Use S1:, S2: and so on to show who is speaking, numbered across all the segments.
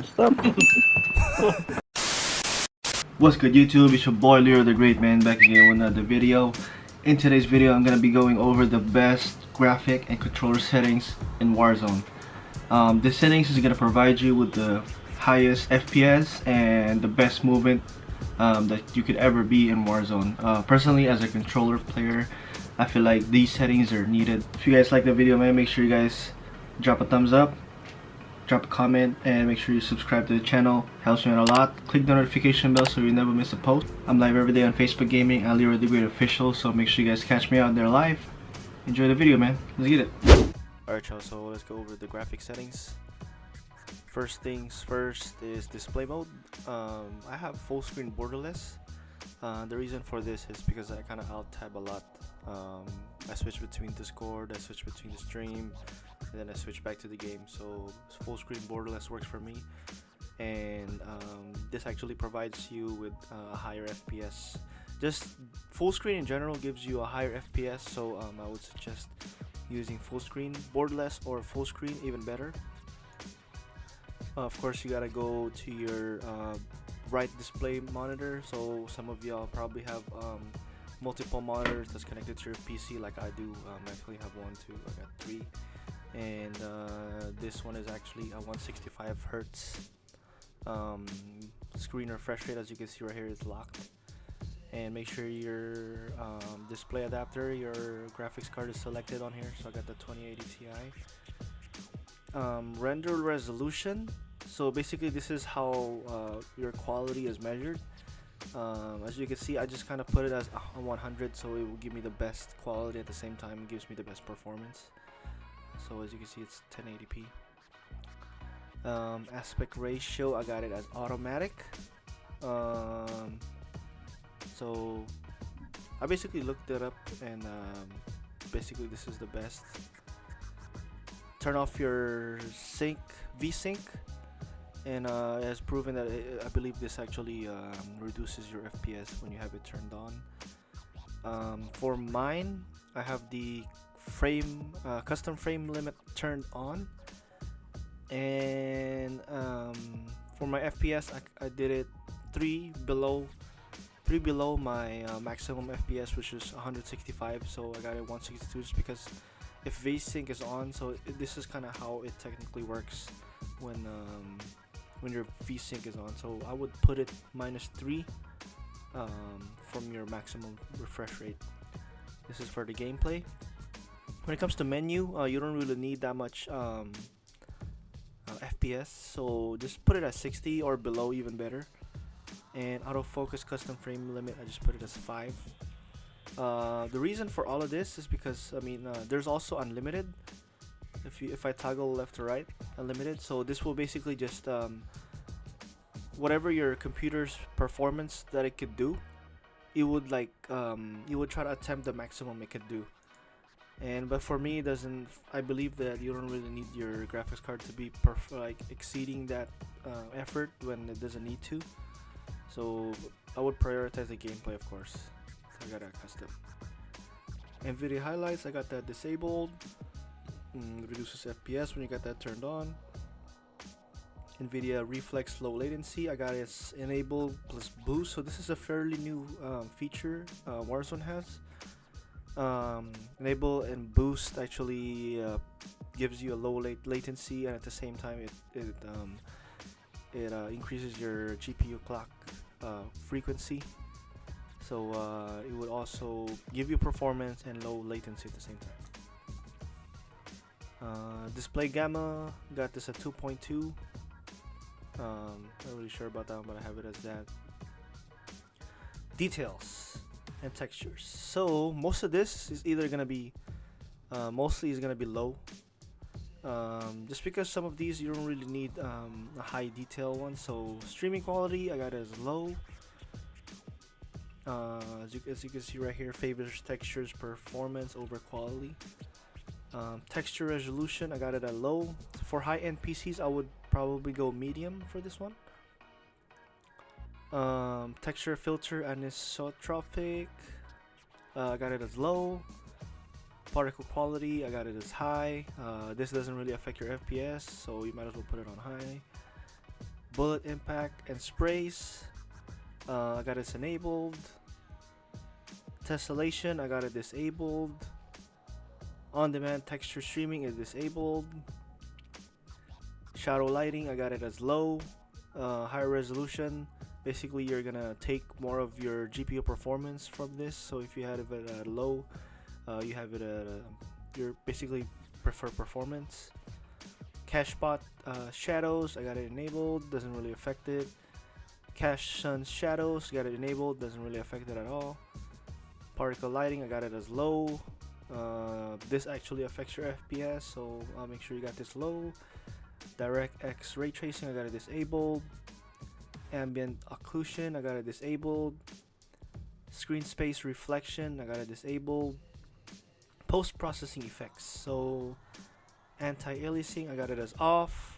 S1: Stop.
S2: What's good YouTube, it's your boy Leo the Great Man back again with another video. In today's video I'm going to be going over the best graphic and controller settings in Warzone. This settings is going to provide you with the highest FPS and the best movement that you could ever be in Warzone. Personally, as a controller player, I feel like these settings are needed. If you guys like the video, man, make sure you guys drop a thumbs up, drop a comment, and make sure you subscribe to the channel. Helps me out a lot. Click the notification bell so you never miss a post. I'm live every day on Facebook Gaming, Leo the Great Official, so make sure you guys catch me out there live. Enjoy the video, man. Let's get it. Alright y'all, so let's go over the graphic settings. First things first is display mode. I have full screen borderless. The reason for this is because I kind of alt tab a lot. I switch between Discord, I switch between the stream, and then I switch back to the game. So full screen borderless works for me, and this actually provides you with a higher FPS. Just full screen in general gives you a higher FPS, so I would suggest using full screen borderless or full screen, even better. Of course, you gotta go to your right display monitor. So some of y'all probably have multiple monitors that's connected to your PC, like I do. I actually have 1, 2, I got 3, and this one is actually a 165 hertz screen refresh rate. As you can see right here, is locked. And make sure your display adapter, your graphics card is selected on here. So I got the 2080 Ti. Render resolution. So basically this is how your quality is measured. As you can see, I just kind of put it as 100, so it will give me the best quality at the same time. It gives me the best performance. So as you can see, it's 1080p. Aspect ratio, I got it as automatic. So I basically looked it up, and basically this is the best. Turn off your sync, VSync, and it has proven that I believe this actually reduces your FPS when you have it turned on. For mine, I have the custom frame limit turned on, and for my FPS, I did it 3 below my maximum FPS, which is 165. So I got it 162 just because if VSync is on, so this is kind of how it technically works when your VSync is on. So I would put it -3 from your maximum refresh rate. This is for the gameplay. When it comes to menu, you don't really need that much FPS, so just put it at 60 or below, even better. And autofocus custom frame limit, I just put it as 5. The reason for all of this is because there's also unlimited. If I toggle left to right, unlimited. So this will basically just whatever your computer's performance that it could do, it would you would try to attempt the maximum it could do. But for me, it doesn't. I believe that you don't really need your graphics card to be exceeding that effort when it doesn't need to. So I would prioritize the gameplay, of course. I got that custom. Nvidia highlights, I got that disabled. Reduces FPS when you got that turned on. Nvidia reflex low latency, I got it enabled plus boost. So this is a fairly new feature Warzone has. Enable and boost actually gives you a low latency, and at the same time it increases your GPU clock frequency. So it would also give you performance and low latency at the same time. Display gamma, got this at 2.2. Not really sure about that one, but I have it as that. Details and textures. So most of this is either gonna be mostly is gonna be low. Just because some of these you don't really need a high detail one. So streaming quality, I got it as low. As you can see right here, favors textures performance over quality. Texture resolution, I got it at low. For high-end PCs, I would probably go medium for this one. Texture filter anisotropic, I got it as low. Particle quality, I got it as high. This doesn't really affect your FPS, so you might as well put it on high. bullet impact and sprays, I got it enabled. Tessellation, I got it disabled. On-demand texture streaming is disabled. Shadow lighting, I got it as low. Higher resolution, basically you're gonna take more of your GPU performance from this. So if you have it at low, you have it at your basically prefer performance. Cache spot shadows, I got it enabled, doesn't really affect it. Cache sun shadows, got it enabled, doesn't really affect it at all. Particle lighting, I got it as low. This actually affects your FPS, so I'll make sure you got this low. DirectX ray tracing, I got it disabled. Ambient occlusion, I got it disabled. Screen space reflection, I got it disabled. Post processing effects, so anti-aliasing, I got it as off.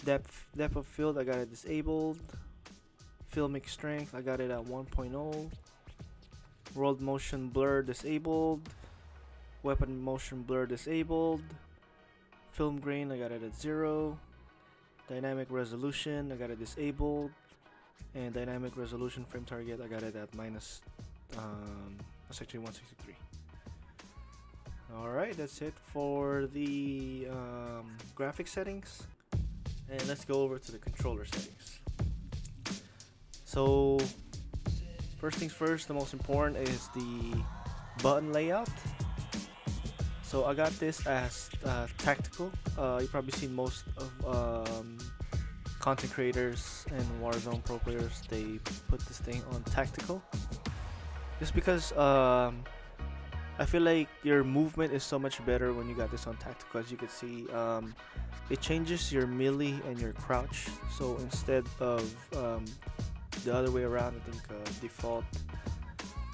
S2: Depth of field, I got it disabled. Filmic strength, I got it at 1.0. World motion blur disabled. Weapon motion blur disabled. Film grain, I got it at 0. Dynamic resolution, I got it disabled. And dynamic resolution frame target, I got it at minus that's actually 163. Alright, that's it for the graphics settings. And let's go over to the controller settings. So first things first, the most important is the button layout. So I got this as tactical. You've probably seen most of content creators and Warzone pro players, they put this thing on tactical. Just because I feel like your movement is so much better when you got this on tactical. As you can see, it changes your melee and your crouch. So instead of the other way around, I think default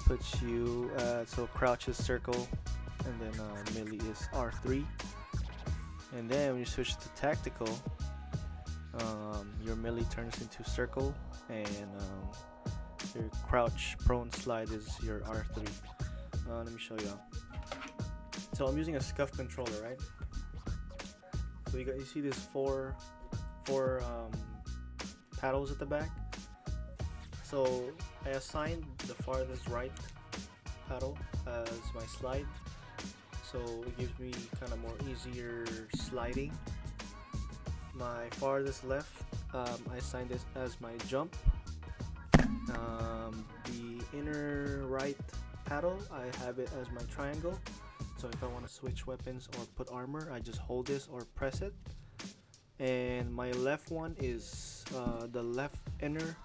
S2: puts you so crouch is circle, and then melee is R3. And then when you switch to tactical, your melee turns into circle, and your crouch prone slide is your R3. Let me show you. So I'm using a Scuf controller, right? So you see this four paddles at the back. So I assigned the farthest right paddle as my slide, so it gives me kind of more easier sliding. My farthest left, I assigned this as my jump. The inner right paddle, I have it as my triangle. So if I want to switch weapons or put armor, I just hold this or press it. And my left one is the left inner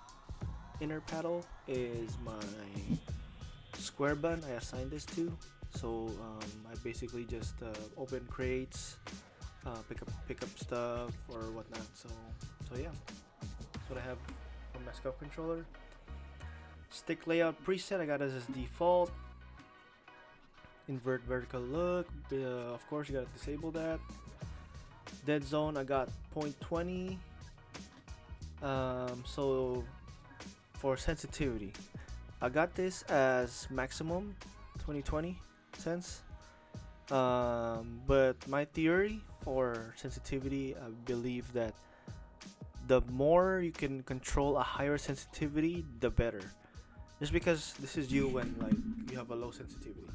S2: paddle is my square button. I assigned this to. So I basically just open crates, pick up stuff or whatnot. So yeah, that's what I have on my Scuf controller. Stick layout preset, I got it as default. Invert vertical look, of course you gotta disable that. Dead zone, I got 0.20. So for sensitivity, I got this as maximum 2020 cents. But my theory for sensitivity, I believe that the more you can control a higher sensitivity, the better. Just because this is you when like you have a low sensitivity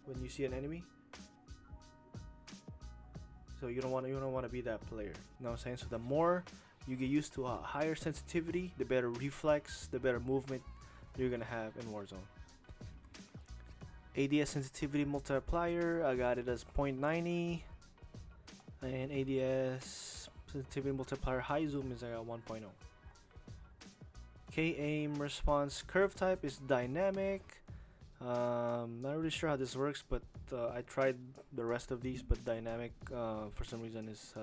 S2: when you see an enemy. So you don't want to be that player. You know what I'm saying? So the more you get used to a higher sensitivity, the better reflex, the better movement you're gonna have in Warzone. ADS sensitivity multiplier, I got it as 0.90, and ADS sensitivity multiplier high zoom is at 1.0. K-aim response curve type is dynamic. Not really sure how this works, but I tried the rest of these, but dynamic for some reason is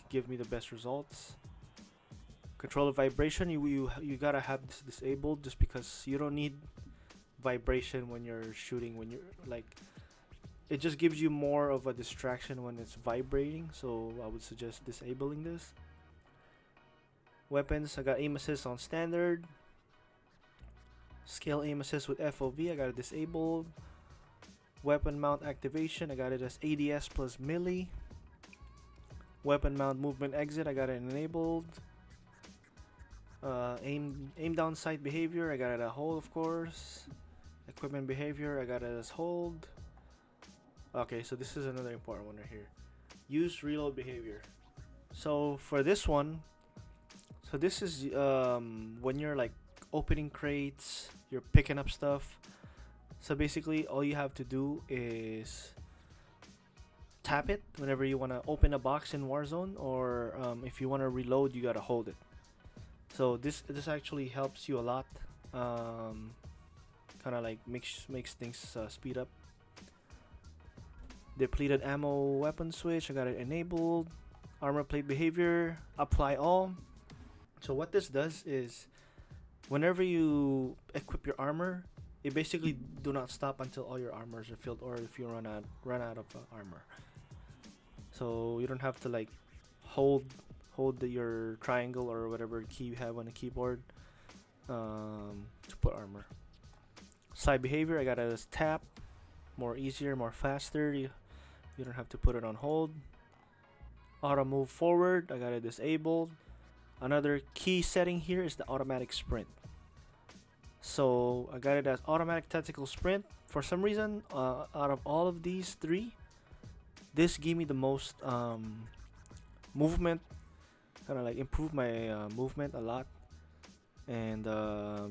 S2: give me the best results. Controller vibration, you gotta have this disabled just because you don't need vibration when you're shooting. When you're like, it just gives you more of a distraction when it's vibrating, so I would suggest disabling this. Weapons, I got aim assist on standard. Scale aim assist with FOV, I got it disabled. Weapon mount activation, I got it as ADS plus melee. Weapon mount movement exit, I got it enabled. Aim down sight behavior, I got it at hold, of course. Equipment behavior, I got it as hold. Okay, so this is another important one right here. Use reload behavior. So for this one, so this is when you're like opening crates, you're picking up stuff. So basically all you have to do is tap it whenever you want to open a box in Warzone, or if you want to reload, you gotta hold it. So this actually helps you a lot. Kind of like makes things speed up. Depleted ammo weapon switch, I got it enabled. Armor plate behavior, apply all. So what this does is whenever you equip your armor, it basically do not stop until all your armors are filled, or if you run out of armor. So you don't have to like hold your triangle or whatever key you have on the keyboard to put armor. Side behavior, I got it as tap, more easier, more faster. You don't have to put it on hold. Auto move forward, I got it disabled. Another key setting here is the automatic sprint. So I got it as automatic tactical sprint. For some reason, out of all of these three, this gave me the most movement. Kind of like improve my movement a lot. And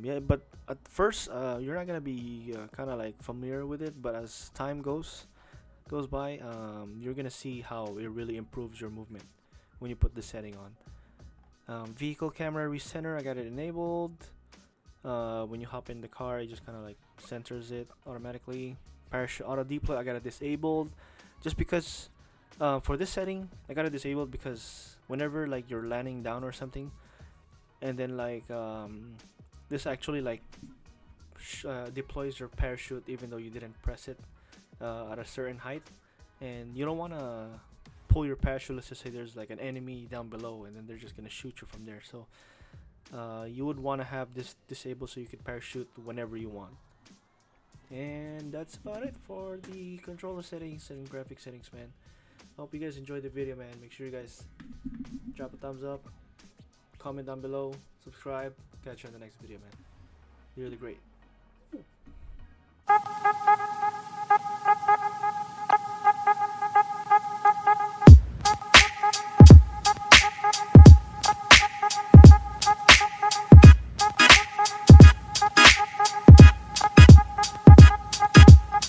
S2: yeah, but at first you're not gonna be kind of like familiar with it. But as time goes by, you're gonna see how it really improves your movement when you put the setting on. Vehicle camera recenter, I got it enabled. When you hop in the car, it just kind of like centers it automatically. Parachute auto deploy, I got it disabled, just because for this setting I got it disabled because whenever like you're landing down or something, and then like this actually like deploys your parachute even though you didn't press it at a certain height, and you don't want to pull your parachute. Let's just say there's like an enemy down below and then they're just gonna shoot you from there. So you would want to have this disabled so you could parachute whenever you want. And that's about it for the controller settings and graphic settings, man. Hope you guys enjoyed the video, man. Make sure you guys drop a thumbs up, comment down below, subscribe. Catch you on the next video, man. You're really great.